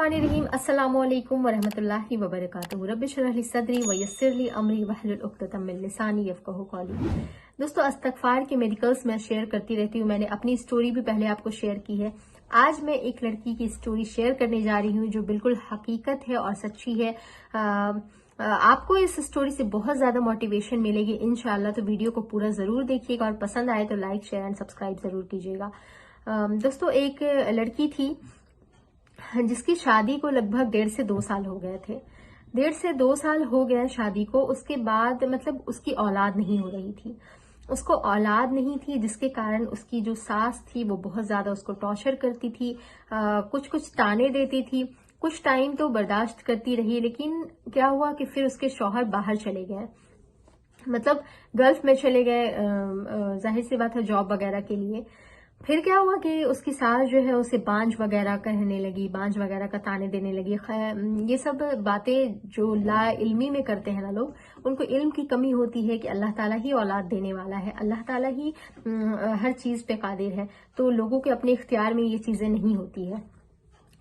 बिस्मिल्लाहिर्रहमानिर्रहीम। अस्सलामुअलैकुम वरहमतुल्लाहि वबरकातुहू। रब्बि इश्रह ली सदरी वयस्सिर ली अमरी वहलुल उक़दतम मिन लिसानी यफ़क़हू क़ौली। दोस्तों, इस्तग़फ़ार के मेडिकल्स मैं शेयर करती रहती हूँ। मैंने अपनी स्टोरी भी पहले आपको शेयर की है। आज मैं एक लड़की की स्टोरी शेयर करने जा रही हूँ जो बिल्कुल हकीकत है और सच्ची है। आपको इस स्टोरी से बहुत ज्यादा मोटिवेशन मिलेगी इंशाअल्लाह। तो वीडियो को पूरा जरूर देखिएगा और पसंद आए तो लाइक शेयर एंड सब्सक्राइब जरूर कीजिएगा। दोस्तों, एक लड़की थी जिसकी शादी को लगभग 1.5 से 2 साल हो गए थे। 1.5 से 2 साल हो गए शादी को। उसके बाद मतलब उसकी औलाद नहीं हो रही थी। उसको औलाद नहीं थी, जिसके कारण उसकी जो सास थी वो बहुत ज्यादा उसको टॉर्चर करती थी। कुछ कुछ ताने देती थी। कुछ टाइम तो बर्दाश्त करती रही, लेकिन क्या हुआ कि फिर उसके शौहर बाहर चले गए, मतलब गल्फ में चले गए, जाहिर सी बात है जॉब वगैरह के लिए। फिर क्या हुआ कि उसकी सास जो है उसे बांझ वगैरह कहने लगी, बांझ वगैरह का ताने देने लगी। ये सब बातें जो ला इल्मी में करते हैं ना लोग, उनको इल्म की कमी होती है कि अल्लाह ताला ही औलाद देने वाला है, अल्लाह ताला ही हर चीज पे कादिर है। तो लोगों के अपने इख्तियार में ये चीजें नहीं होती है।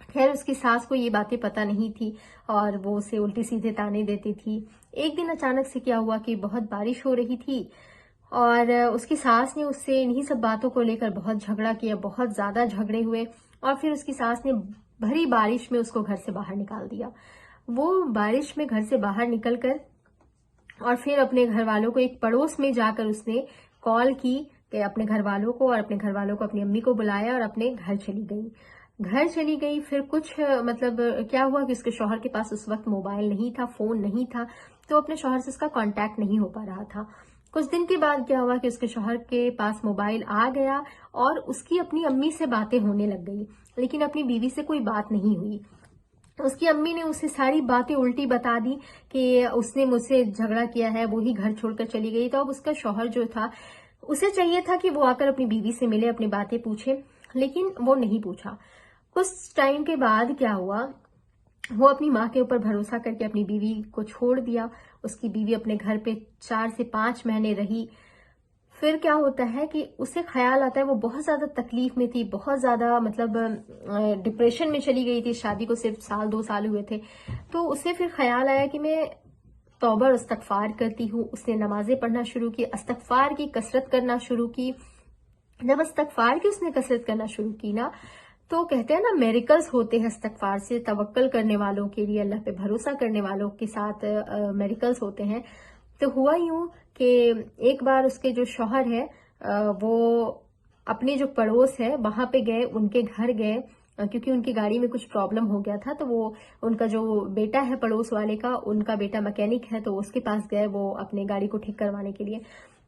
खैर, उसकी सास को ये बातें पता नहीं थी और वो उसे उल्टी सीधे ताने देती थी। एक दिन अचानक से क्या हुआ कि बहुत बारिश हो रही थी और उसकी सास ने उससे इन्हीं सब बातों को लेकर बहुत झगड़ा किया, बहुत ज्यादा झगड़े हुए और फिर उसकी सास ने भरी बारिश में उसको घर से बाहर निकाल दिया। वो बारिश में घर से बाहर निकलकर और फिर अपने घर वालों को, एक पड़ोस में जाकर उसने कॉल की कि अपने घर वालों को, और अपने घर वालों को, अपनी अम्मी को बुलाया और अपने घर चली गई। घर चली गई। फिर कुछ मतलब क्या हुआ कि उसके शौहर के पास उस वक्त मोबाइल नहीं था, फोन नहीं था, तो अपने शौहर से उसका कांटेक्ट नहीं हो पा रहा था। कुछ दिन के बाद क्या हुआ कि उसके शौहर के पास मोबाइल आ गया और उसकी अपनी अम्मी से बातें होने लग गई, लेकिन अपनी बीवी से कोई बात नहीं हुई। उसकी अम्मी ने उसे सारी बातें उल्टी बता दी कि उसने मुझसे झगड़ा किया है, वो ही घर छोड़कर चली गई। तो अब उसका शौहर जो था, उसे चाहिए था कि वो आकर अपनी बीवी से मिले, अपनी बातें पूछे, लेकिन वो नहीं पूछा। कुछ टाइम के बाद क्या हुआ, वो अपनी माँ के ऊपर भरोसा करके अपनी बीवी को छोड़ दिया। उसकी बीवी अपने घर पे 4 से 5 महीने रही। फिर क्या होता है कि उसे ख्याल आता है, वो बहुत ज्यादा तकलीफ में थी, बहुत ज्यादा मतलब डिप्रेशन में चली गई थी। शादी को सिर्फ 1-2 साल हुए थे। तो उसे फिर ख्याल आया कि मैं तौबा और इस्तग़फ़ार करती हूँ। उसने नमाजें पढ़ना शुरू की, इस्तग़फ़ार की कसरत करना शुरू की। जब इस्तग़फ़ार की उसने कसरत करना शुरू की ना, तो कहते हैं ना मेरिकल्स होते हैं इस्तग़फ़ार से। तवक्कल करने वालों के लिए, अल्लाह पे भरोसा करने वालों के साथ मेरिकल्स होते हैं। तो हुआ यूं कि एक बार उसके जो शौहर है वो अपने जो पड़ोस है वहां पे गए, उनके घर गए, क्योंकि उनकी गाड़ी में कुछ प्रॉब्लम हो गया था। तो वो उनका जो बेटा है पड़ोस वाले का, उनका बेटा मैकेनिक है, तो उसके पास गए वो अपने गाड़ी को ठीक करवाने के लिए।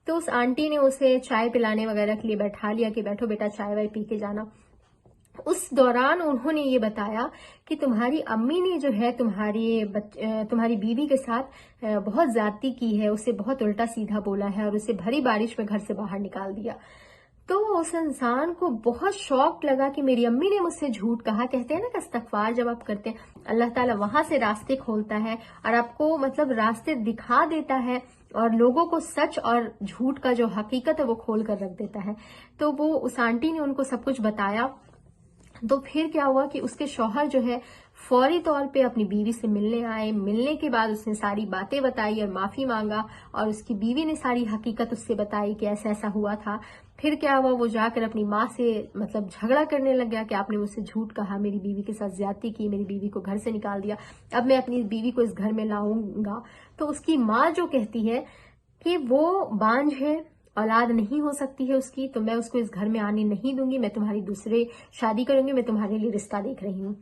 तो उस आंटी ने उसे चाय पिलाने वगैरह के लिए बैठा लिया कि बैठो बेटा, चाय वाय पी के जाना। उस दौरान उन्होंने ये बताया कि तुम्हारी अम्मी ने जो है तुम्हारी बीवी के साथ बहुत ज्यादती की है, उसे बहुत उल्टा सीधा बोला है और उसे भरी बारिश में घर से बाहर निकाल दिया। तो उस इंसान को बहुत शौक लगा कि मेरी अम्मी ने मुझसे झूठ कहा। कहते हैं ना कि इस्तग़फ़ार जब आप करते हैं, अल्लाह ताला वहां से रास्ते खोलता है और आपको मतलब रास्ते दिखा देता है और लोगों को सच और झूठ का जो हकीकत है वो खोल कर रख देता है। तो वो उस आंटी ने उनको सब कुछ बताया। तो फिर क्या हुआ कि उसके शौहर जो है फौरी तौर पे अपनी बीवी से मिलने आए। मिलने के बाद उसने सारी बातें बताई और माफी मांगा, और उसकी बीवी ने सारी हकीकत उससे बताई कि ऐसा ऐसा हुआ था। फिर क्या हुआ, वो जाकर अपनी माँ से मतलब झगड़ा करने लग गया कि आपने मुझसे झूठ कहा, मेरी बीवी के साथ ज्यादती की, मेरी बीवी को घर से निकाल दिया, अब मैं अपनी बीवी को इस घर में लाऊंगा। तो उसकी माँ जो कहती है कि वो बांझ है, औलाद नहीं हो सकती है उसकी, तो मैं उसको इस घर में आने नहीं दूंगी, मैं तुम्हारी दूसरे शादी करूंगी, मैं तुम्हारे लिए रिश्ता देख रही हूँ।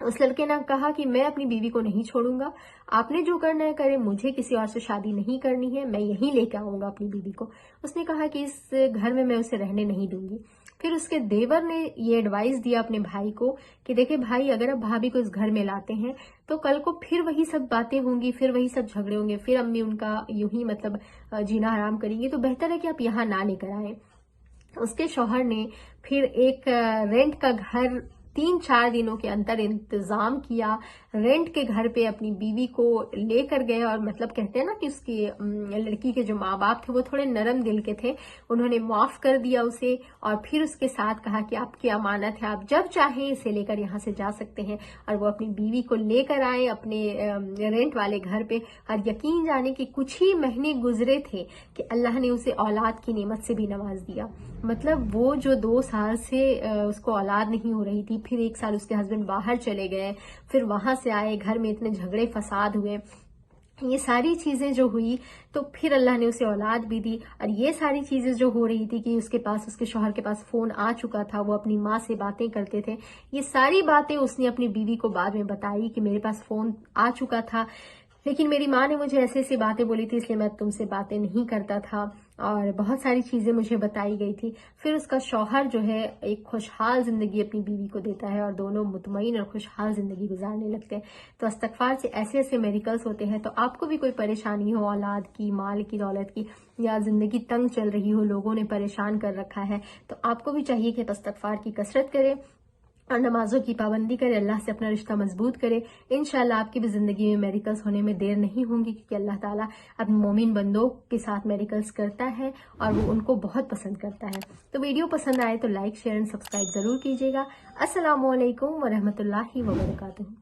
उस लड़के ने कहा कि मैं अपनी बीवी को नहीं छोड़ूंगा, आपने जो करना है करें, मुझे किसी और से शादी नहीं करनी है, मैं यहीं लेके आऊंगा अपनी बीवी को। उसने कहा कि इस घर में मैं उसे रहने नहीं दूंगी। फिर उसके देवर ने ये एडवाइस दिया अपने भाई को कि देखे भाई, अगर आप भाभी को इस घर में लाते हैं तो कल को फिर वही सब बातें होंगी, फिर वही सब झगड़े होंगे, फिर अम्मी उनका यूं ही मतलब जीना हराम करेंगी, तो बेहतर है कि आप यहाँ ना लेकर आए। उसके शौहर ने फिर एक रेंट का घर 3-4 दिनों के अंदर इंतजाम किया, रेंट के घर पे अपनी बीवी को लेकर गए। और मतलब कहते हैं ना कि उसकी लड़की के जो माँ बाप थे वो थोड़े नरम दिल के थे, उन्होंने माफ कर दिया उसे और फिर उसके साथ कहा कि आपकी अमानत है, आप जब चाहें इसे लेकर यहाँ से जा सकते हैं। और वो अपनी बीवी को लेकर आए अपने रेंट वाले घर पे। और यकीन जाने कि कुछ ही महीने गुजरे थे कि अल्लाह ने उसे औलाद की नेमत से भी नवाज दिया। मतलब वो जो 2 साल से उसको औलाद नहीं हो रही थी, फिर 1 साल उसके हस्बैंड बाहर चले गए, फिर वहां से आए, घर में इतने झगड़े फसाद हुए, ये सारी चीजें जो हुई तो फिर अल्लाह ने उसे औलाद भी दी। और ये सारी चीजें जो हो रही थी कि उसके पास, उसके शौहर के पास फोन आ चुका था, वो अपनी माँ से बातें करते थे, ये सारी बातें उसने अपनी बीवी को बाद में बताई कि मेरे पास फोन आ चुका था, लेकिन मेरी माँ ने मुझे ऐसे ऐसी बातें बोली थी इसलिए मैं तुमसे बातें नहीं करता था, और बहुत सारी चीजें मुझे बताई गई थी। फिर उसका शौहर जो है एक खुशहाल जिंदगी अपनी बीवी को देता है और दोनों मुतमईन और खुशहाल जिंदगी गुजारने लगते हैं। तो इस्तगफार से ऐसे ऐसे मेरिकल्स होते हैं। तो आपको भी कोई परेशानी हो, औलाद की, माल की, दौलत की, या जिंदगी तंग चल रही हो, लोगों ने परेशान कर रखा है, तो आपको भी चाहिए कि इस्तगफार की कसरत करें और नमाजों की पाबंदी करे, अल्लाह से अपना रिश्ता मजबूत करे। इंशाल्लाह आपकी भी जिंदगी में मेरिकल्स होने में देर नहीं होंगी, क्योंकि अल्लाह ताला अपने मोमिन बंदों के साथ मेरिकल्स करता है और वो उनको बहुत पसंद करता है। तो वीडियो पसंद आए तो लाइक, शेयर एंड सब्सक्राइब जरूर कीजिएगा। अस्सलामु अलैकुम वरहमतुल्लाहि वबरकातुहू।